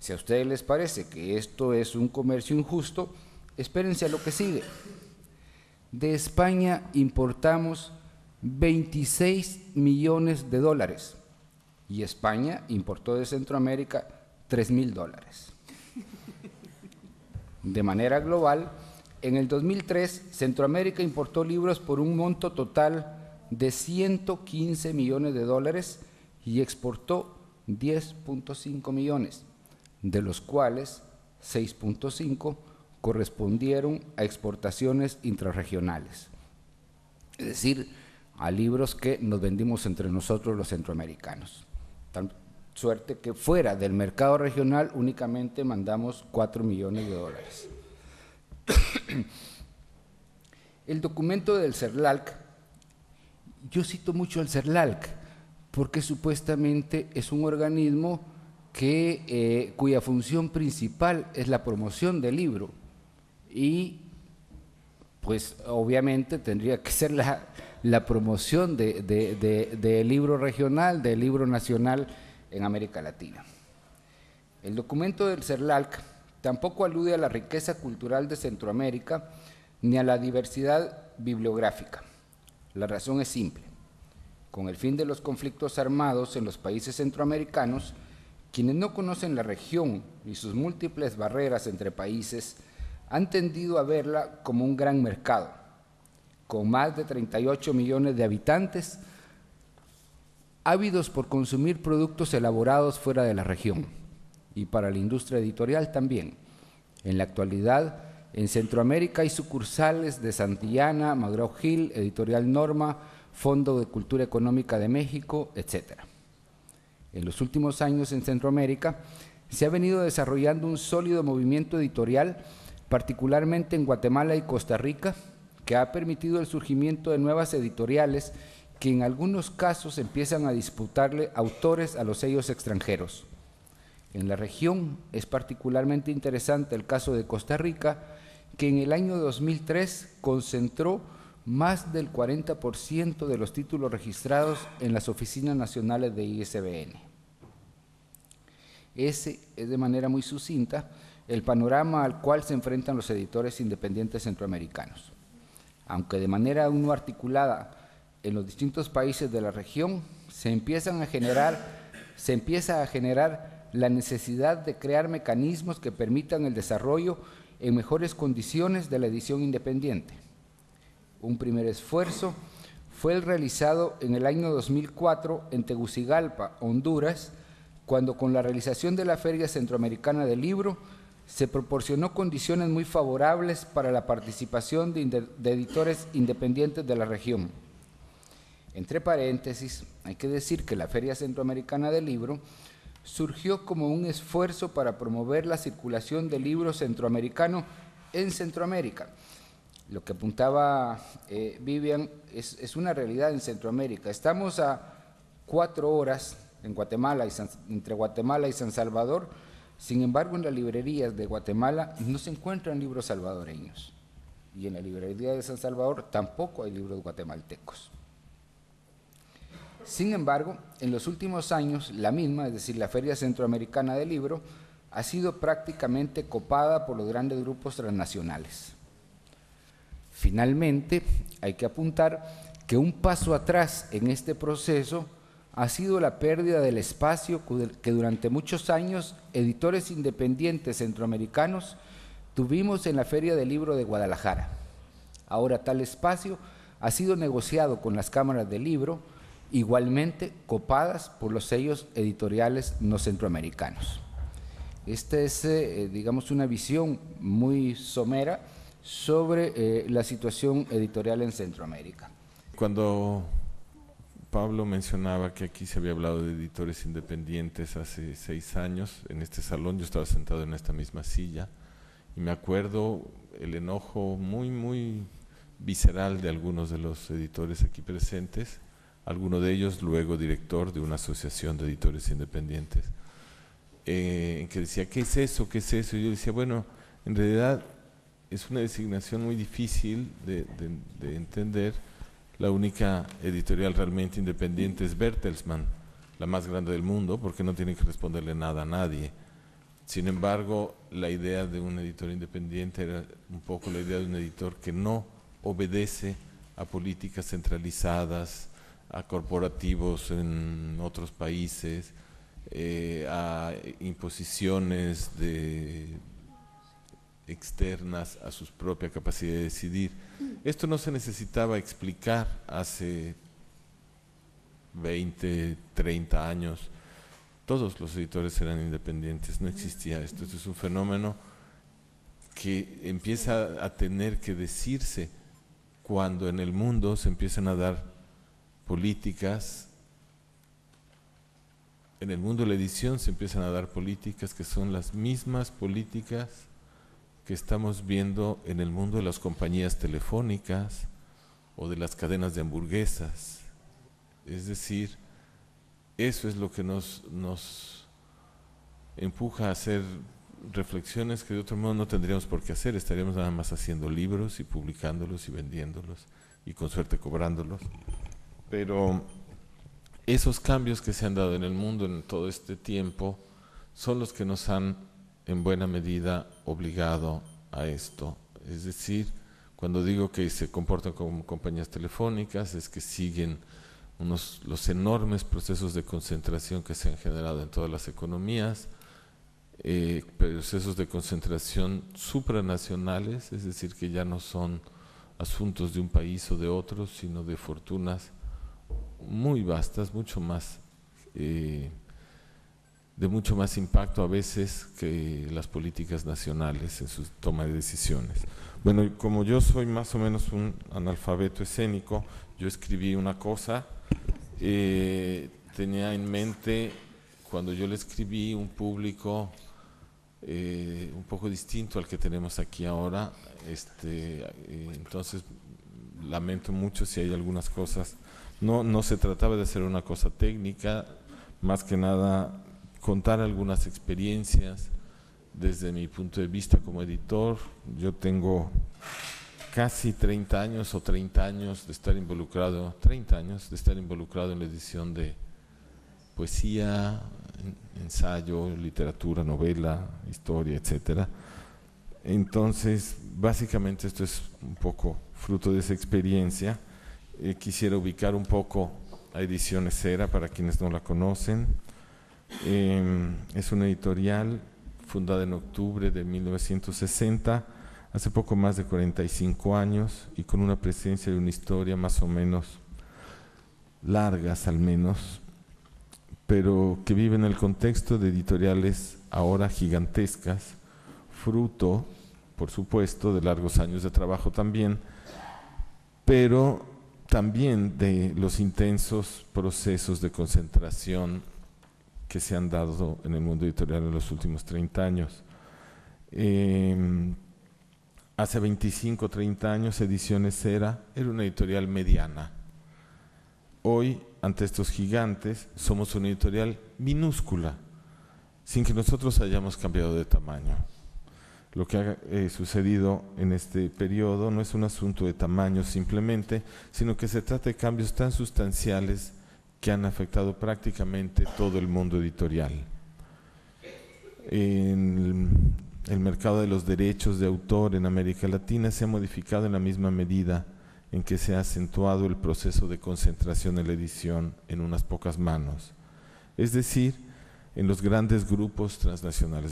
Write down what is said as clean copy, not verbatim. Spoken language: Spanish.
Si a ustedes les parece que esto es un comercio injusto, espérense a lo que sigue. De España importamos 26 millones de dólares y España importó de Centroamérica 3.000 dólares. De manera global, en el 2003, Centroamérica importó libros por un monto total de 115 millones de dólares y exportó 10.5 millones, de los cuales 6.5 correspondieron a exportaciones intrarregionales, es decir, a libros que nos vendimos entre nosotros los centroamericanos. Tan suerte que fuera del mercado regional únicamente mandamos 4 millones de dólares. El documento del CERLALC, yo cito mucho al CERLALC porque supuestamente es un organismo cuya función principal es la promoción del libro y pues obviamente tendría que ser la promoción del libro regional, del libro nacional en América Latina. El documento del CERLALC tampoco alude a la riqueza cultural de Centroamérica ni a la diversidad bibliográfica. La razón es simple. Con el fin de los conflictos armados en los países centroamericanos, quienes no conocen la región y sus múltiples barreras entre países han tendido a verla como un gran mercado, con más de 38 millones de habitantes, ávidos por consumir productos elaborados fuera de la región, y para la industria editorial también. En la actualidad, en Centroamérica hay sucursales de Santillana, McGraw-Hill, Editorial Norma, Fondo de Cultura Económica de México, etc. En los últimos años en Centroamérica se ha venido desarrollando un sólido movimiento editorial, particularmente en Guatemala y Costa Rica, que ha permitido el surgimiento de nuevas editoriales que en algunos casos empiezan a disputarle autores a los sellos extranjeros. En la región es particularmente interesante el caso de Costa Rica, que en el año 2003 concentró más del 40% de los títulos registrados en las oficinas nacionales de ISBN. Ese es de manera muy sucinta el panorama al cual se enfrentan los editores independientes centroamericanos. Aunque de manera aún no articulada en los distintos países de la región, se empieza a generar la necesidad de crear mecanismos que permitan el desarrollo en mejores condiciones de la edición independiente. Un primer esfuerzo fue el realizado en el año 2004 en Tegucigalpa, Honduras, cuando con la realización de la Feria Centroamericana del Libro se proporcionó condiciones muy favorables para la participación de editores independientes de la región. Entre paréntesis, hay que decir que la Feria Centroamericana del Libro surgió como un esfuerzo para promover la circulación del libro centroamericano en Centroamérica. Lo que apuntaba Vivian es una realidad en Centroamérica. Estamos a 4 horas en Guatemala entre Guatemala y San Salvador. Sin embargo, en las librerías de Guatemala no se encuentran libros salvadoreños y en la librería de San Salvador tampoco hay libros guatemaltecos. Sin embargo, en los últimos años, la misma, es decir, la Feria Centroamericana del Libro, ha sido prácticamente copada por los grandes grupos transnacionales. Finalmente, hay que apuntar que un paso atrás en este proceso ha sido la pérdida del espacio que durante muchos años editores independientes centroamericanos tuvimos en la Feria del Libro de Guadalajara. Ahora tal espacio ha sido negociado con las cámaras del libro, igualmente copadas por los sellos editoriales no centroamericanos. Esta es, digamos, una visión muy somera sobre la situación editorial en Centroamérica. Cuando Pablo mencionaba que aquí se había hablado de editores independientes hace 6 años, en este salón yo estaba sentado en esta misma silla y me acuerdo el enojo muy visceral de algunos de los editores aquí presentes, alguno de ellos luego director de una asociación de editores independientes, que decía, ¿qué es eso? ¿Qué es eso? Y yo decía, bueno, en realidad es una designación muy difícil de entender. La única editorial realmente independiente es Bertelsmann, la más grande del mundo, porque no tiene que responderle nada a nadie. Sin embargo, la idea de un editor independiente era un poco la idea de un editor que no obedece a políticas centralizadas, a corporativos en otros países, a imposiciones externas a su propia capacidad de decidir. Esto no se necesitaba explicar hace 20, 30 años. Todos los editores eran independientes, no existía esto. Esto es un fenómeno que empieza a tener que decirse cuando en el mundo se empiezan a dar políticas, en el mundo de la edición se empiezan a dar políticas que son las mismas políticas que estamos viendo en el mundo de las compañías telefónicas o de las cadenas de hamburguesas. Es decir, eso es lo que nos empuja a hacer reflexiones que de otro modo no tendríamos por qué hacer. Estaríamos nada más haciendo libros y publicándolos y vendiéndolos y con suerte cobrándolos. Pero esos cambios que se han dado en el mundo en todo este tiempo son los que nos han en buena medida obligado a esto. Es decir, cuando digo que se comportan como compañías telefónicas, es que siguen los enormes procesos de concentración que se han generado en todas las economías, procesos de concentración supranacionales, es decir, que ya no son asuntos de un país o de otro, sino de fortunas muy vastas, de mucho más impacto a veces que las políticas nacionales en su toma de decisiones. Bueno, como yo soy más o menos un analfabeto escénico, yo escribí una cosa, tenía en mente, cuando yo le escribí, un público un poco distinto al que tenemos aquí ahora, entonces lamento mucho si hay algunas cosas, no se trataba de hacer una cosa técnica, más que nada contar algunas experiencias desde mi punto de vista como editor. Yo tengo casi 30 años o 30 años de estar involucrado, 30 años de estar involucrado en la edición de poesía, ensayo, literatura, novela, historia, etcétera. Entonces, básicamente esto es un poco fruto de esa experiencia. Quisiera ubicar un poco a Ediciones Era para quienes no la conocen. Es una editorial fundada en octubre de 1960, hace poco más de 45 años, y con una presencia de una historia más o menos largas al menos, pero que vive en el contexto de editoriales ahora gigantescas, fruto, por supuesto, de largos años de trabajo también, pero también de los intensos procesos de concentración que se han dado en el mundo editorial en los últimos 30 años. Hace 25 o 30 años Ediciones era una editorial mediana. Hoy, ante estos gigantes, somos una editorial minúscula, sin que nosotros hayamos cambiado de tamaño. Lo que ha sucedido en este periodo no es un asunto de tamaño simplemente, sino que se trata de cambios tan sustanciales que han afectado prácticamente todo el mundo editorial. El mercado de los derechos de autor en América Latina se ha modificado en la misma medida en que se ha acentuado el proceso de concentración en la edición en unas pocas manos, es decir, en los grandes grupos transnacionales.